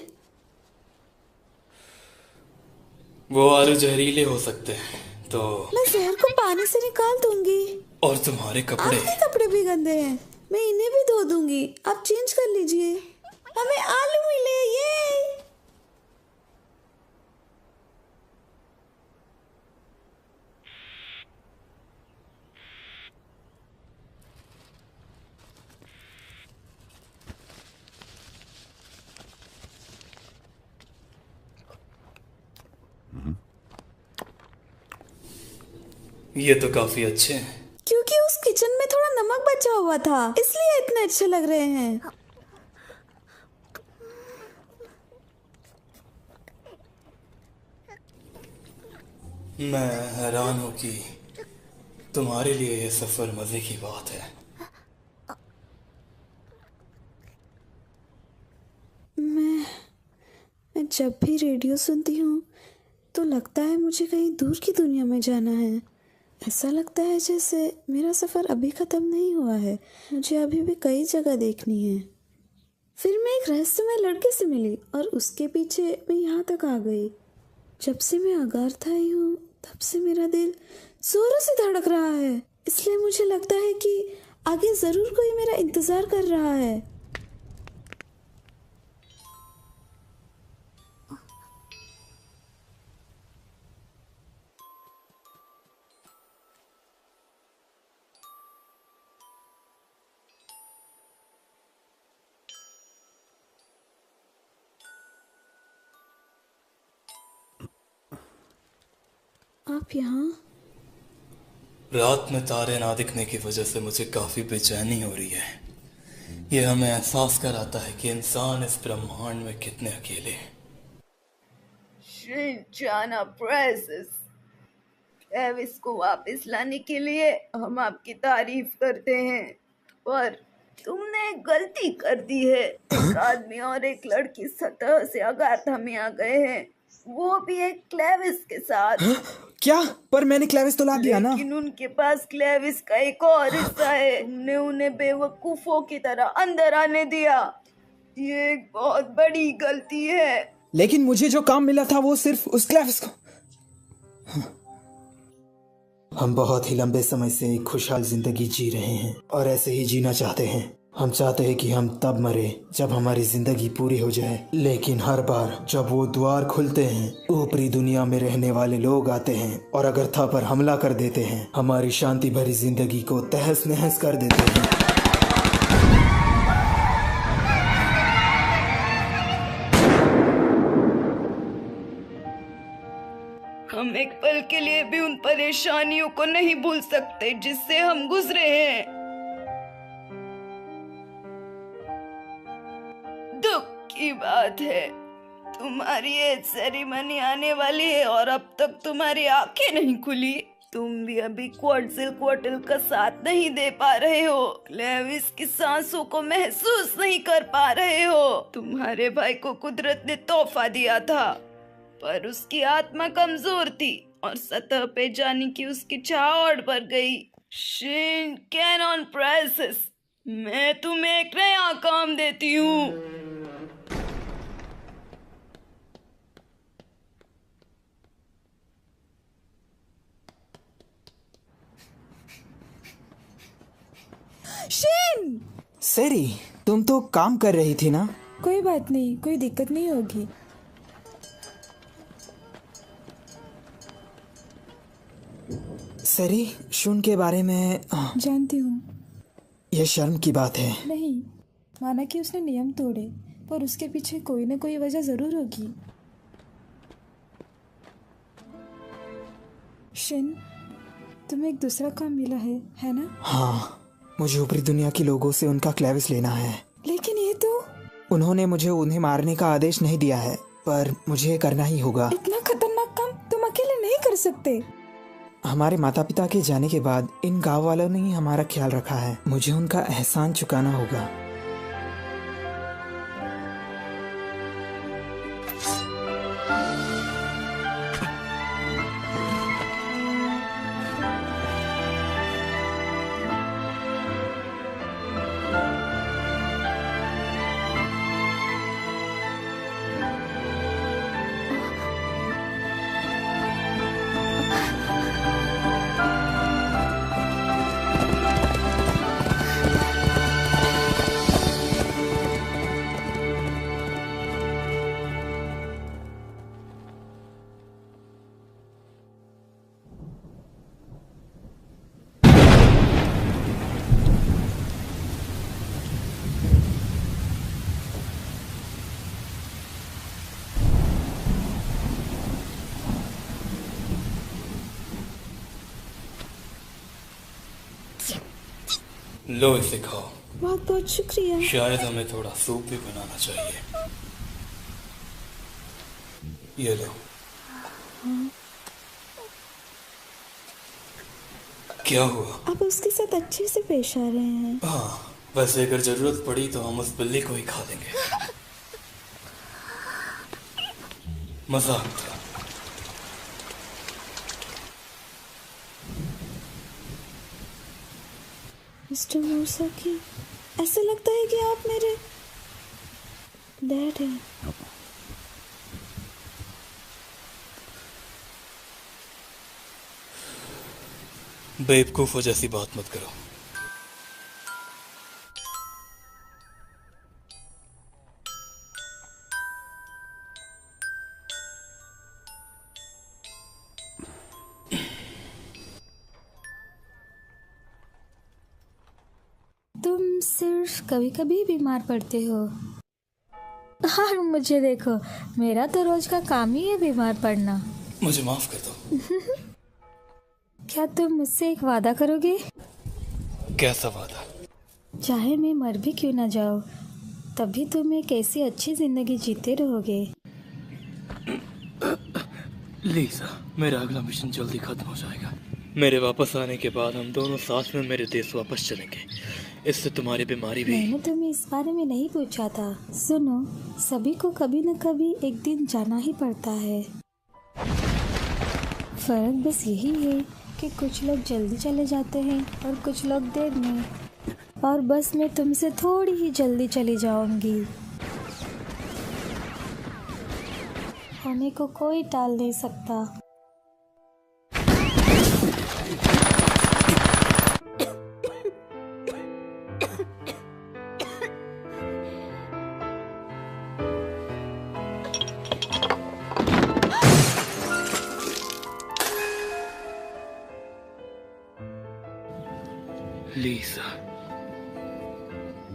वो आलू जहरीले हो सकते हैं, तो मैं जहर को पानी से निकाल दूंगी। और तुम्हारे कपड़े? आपके कपड़े भी गंदे हैं, मैं इन्हें भी धो दूंगी। आप चेंज कर लीजिए। हमें आलू मिले, ये। ये तो काफी अच्छे हैं। क्योंकि उस किचन में थोड़ा नमक बचा हुआ था, इसलिए इतने अच्छे लग रहे हैं। मैं हैरान हूँ कि तुम्हारे लिए ये सफर मजे की बात है। मैं जब भी रेडियो सुनती हूँ तो लगता है मुझे कहीं दूर की दुनिया में जाना है। ऐसा लगता है जैसे मेरा सफ़र अभी ख़त्म नहीं हुआ है, मुझे अभी भी कई जगह देखनी है। फिर मैं एक रहस्यमय लड़के से मिली और उसके पीछे मैं यहाँ तक आ गई। जब से मैं अगार्थ आई हूँ तब से मेरा दिल जोरों से धड़क रहा है, इसलिए मुझे लगता है कि आगे ज़रूर कोई मेरा इंतज़ार कर रहा है। आप यहाँ? रात में तारे ना दिखने की वजह से मुझे काफी बेचैनी हो रही है। यह हमें एहसास कराता है कि इंसान इस ब्रह्मांड में कितने अकेले हैं। शिनचान प्रेसेस, ट्रेविस को वापस लाने के लिए हम आपकी तारीफ करते हैं, पर तुमने एक गलती कर दी है। एक आदमी और एक लड़की सतह से अगाथा में आ गए हैं, वो भी एक क्लेविस के साथ। क्या? पर मैंने क्लेविस तो ला दिया ना। लेकिन उनके पास क्लेविस का एक और हिस्सा है। तुमने उन्हें बेवकूफों की तरह अंदर आने दिया। ये एक बहुत बड़ी गलती है। लेकिन मुझे जो काम मिला था वो सिर्फ उस क्लेविस को। हम बहुत ही लंबे समय से एक खुशहाल जिंदगी जी रहे हैं और ऐसे ही जीना चाहते हैं। हम चाहते हैं कि हम तब मरे जब हमारी जिंदगी पूरी हो जाए, लेकिन हर बार जब वो द्वार खुलते हैं ऊपरी दुनिया में रहने वाले लोग आते हैं और अगरथा पर हमला कर देते हैं, हमारी शांति भरी जिंदगी को तहस नहस कर देते हैं। हम एक पल के लिए भी उन परेशानियों को नहीं भूल सकते जिससे हम गुजरे हैं। दुख की बात है, तुम्हारी एज सेरेमनी आने वाली है और अब तक तुम्हारी आंखें नहीं खुली। तुम भी अभी क्वार्टल का साथ नहीं दे पा रहे हो, क्लेविस की सांसों को महसूस नहीं कर पा रहे हो। तुम्हारे भाई को कुदरत ने तोहफा दिया था, पर उसकी आत्मा कमजोर थी और सतह पे जाने की उसकी चाह और बढ़ गई। शिन कैनन प्रेसेस, मैं तुम्हें एक नया काम देती हूँ। शिन! सेरी, तुम तो काम कर रही थी ना? कोई बात नहीं, कोई दिक्कत नहीं होगी। सेरी, शुन के बारे में जानती हूँ। यह शर्म की बात है। नहीं, माना कि उसने नियम तोड़े, पर उसके पीछे कोई न कोई वजह जरूर होगी। शिन, तुम्हें एक दूसरा काम मिला है ना? हाँ, मुझे ऊपरी दुनिया के लोगों से उनका क्लेविस लेना है। लेकिन ये तो... उन्होंने मुझे उन्हें मारने का आदेश नहीं दिया है, पर मुझे करना ही होगा। इतना खतरनाक काम तुम अकेले नहीं कर सकते। हमारे माता पिता के जाने के बाद इन गांव वालों ने ही हमारा ख्याल रखा है, मुझे उनका एहसान चुकाना होगा। लो इसे खाओ। बहुत बहुत शुक्रिया। शायद हमें थोड़ा सूप भी बनाना चाहिए। ये लो। क्या हुआ? आप उसके साथ अच्छे से पेश आ रहे हैं। हाँ, वैसे अगर जरूरत पड़ी तो हम उस बिल्ली को ही खा देंगे। मजाक था। मिस्टर मोरसाकी, ऐसा लगता है कि आप मेरे डैड हैं। बेवकूफों जैसी बात मत करो। तुम सिर्फ कभी कभी बीमार पड़ते हो। और मुझे देखो, मेरा तो रोज का काम ही है बीमार पड़ना। मुझे माफ कर दो। क्या तुम मुझसे एक वादा करोगे? कैसा वादा? चाहे मैं मर भी क्यों ना जाऊँ, तभी तुम एक ऐसी अच्छी जिंदगी जीते रहोगे। लीसा, मेरा अगला मिशन जल्दी खत्म हो जाएगा। मेरे वापस आने के बाद हम दोनों साथ में मेरे देश वापस चलेंगे। इससे तुम्हारी बीमारी भी। मैंने तुम्हें इस बारे में नहीं पूछा था। सुनो, सभी को कभी न कभी एक दिन जाना ही पड़ता है। फर्क बस यही है कि कुछ लोग जल्दी चले जाते हैं और कुछ लोग देर में। और बस मैं तुमसे थोड़ी ही जल्दी चली जाऊंगी। होने को कोई टाल नहीं सकता। लीसा,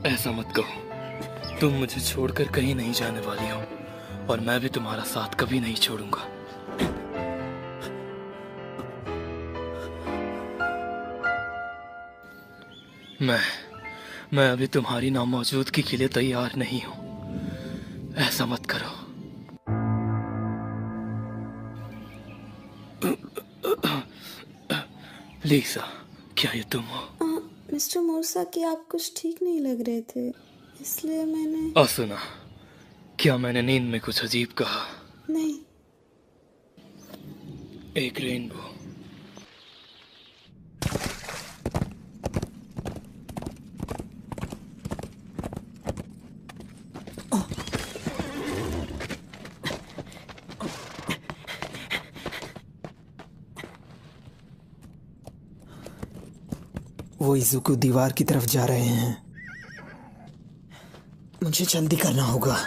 ऐसा मत कहो। तुम मुझे छोड़कर कहीं नहीं जाने वाली हो और मैं भी तुम्हारा साथ कभी नहीं छोड़ूंगा। मैं अभी तुम्हारी नामौजूदगी के लिए तैयार नहीं हूं। ऐसा मत करो। लीसा, क्या ये तुम हो? मिस्टर मोरसाकी, आप कुछ ठीक नहीं लग रहे थे, इसलिए मैंने। सुना, क्या मैंने नींद में कुछ अजीब कहा? नहीं। एक रेनबो। वो इजुको दीवार की तरफ जा रहे हैं। मुझे जल्दी करना होगा।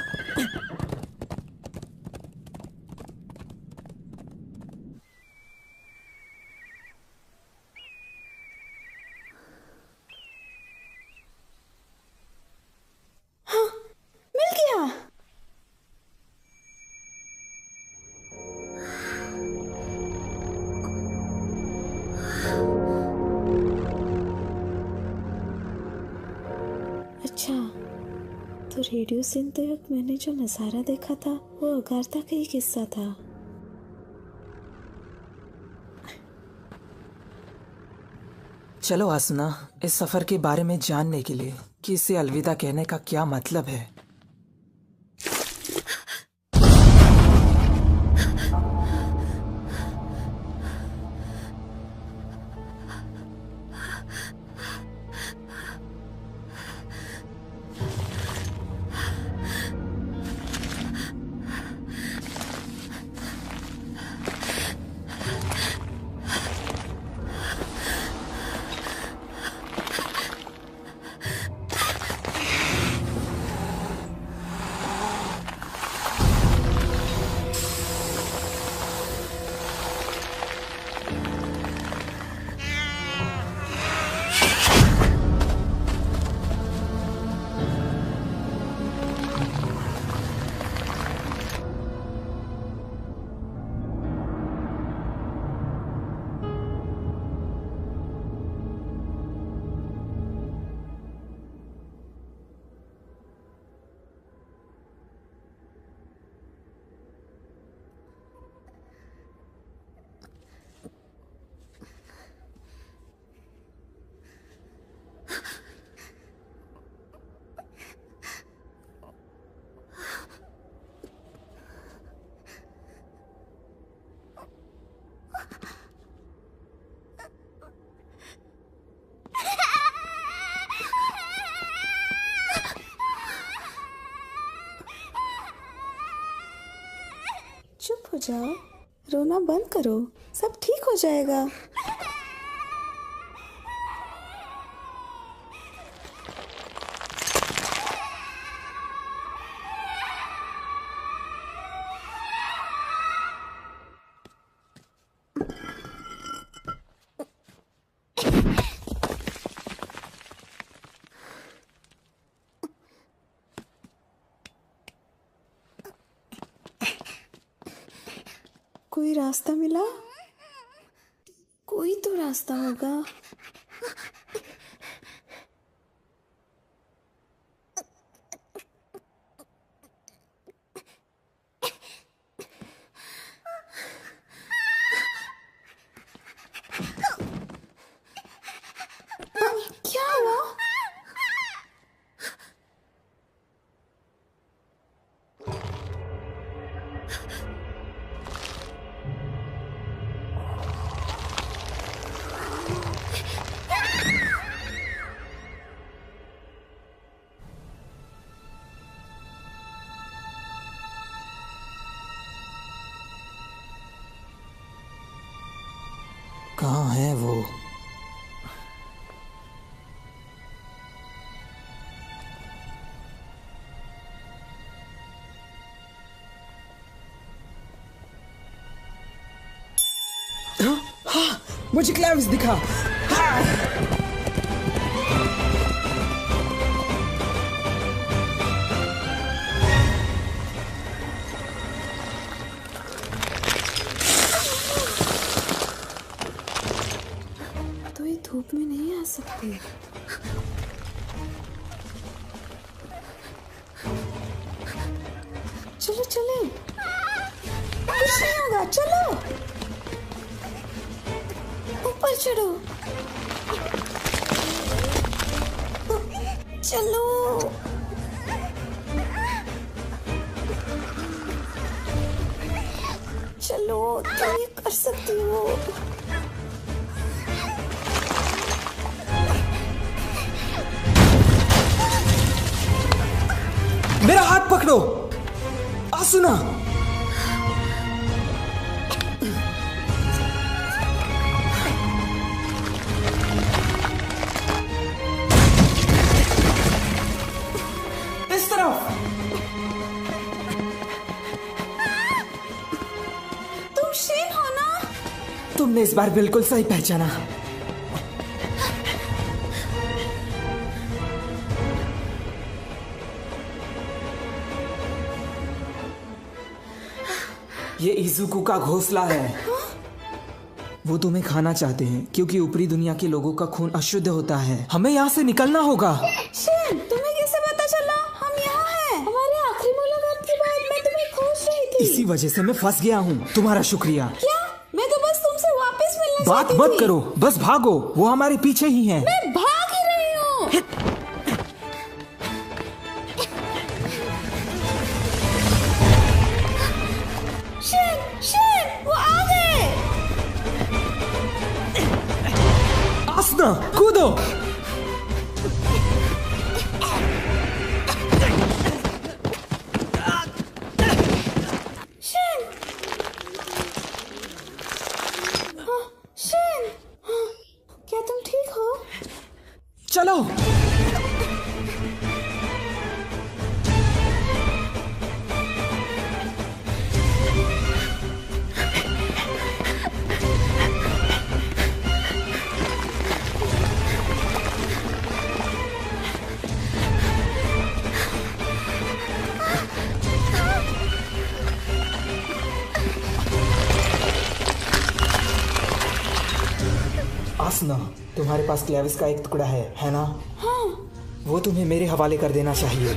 हाँ, मिल गया। अच्छा, तो रेडियो सुनते वक्त मैंने जो नज़ारा देखा था वो अगारता का ही किस्सा था। चलो आसना, इस सफर के बारे में जानने के लिए कि इसे अलविदा कहने का क्या मतलब है। जाओ, रोना बंद करो, सब ठीक हो जाएगा। कोई रास्ता मिला? कोई तो रास्ता होगा। क्या हुआ? कहाँ है वो? हाँ, मुझे क्लेविस दिखा। तो ये धूप में नहीं आ सकते। चलो चले, कुछ नहीं होगा, चलो ऊपर चढ़ो। चलो चलो, तुम ये कर सकती हो। मेरा हाथ पकड़ो, आसुना। इस तरफ। तुम शेन हो ना? तुमने इस बार बिल्कुल सही पहचाना। ये इजुकू का घोंसला है। वो तुम्हें खाना चाहते हैं क्योंकि ऊपरी दुनिया के लोगों का खून अशुद्ध होता है। हमें यहाँ से निकलना होगा। शेन, तुम्हें कैसे पता चला हम यहाँ हैं? हमारी आखिरी मुलाकात के बाद मैं तुम्हें खोज रही थी। इसी वजह से मैं फंस गया हूँ। तुम्हारा शुक्रिया। क्या? मैं तो बस तुमसे वापस मिलना बात चाहती मत थी। करो, बस भागो। वो हमारे पीछे ही हैं। मैं भाग ही रही हूँ। शेन, वो आ गए। आसना, कूदो। शेन, हाँ, शेन, हाँ, क्या तुम ठीक हो? चलो। आसना, तुम्हारे पास क्लेविस का एक टुकड़ा है ना? हाँ। वो तुम्हें मेरे हवाले कर देना चाहिए।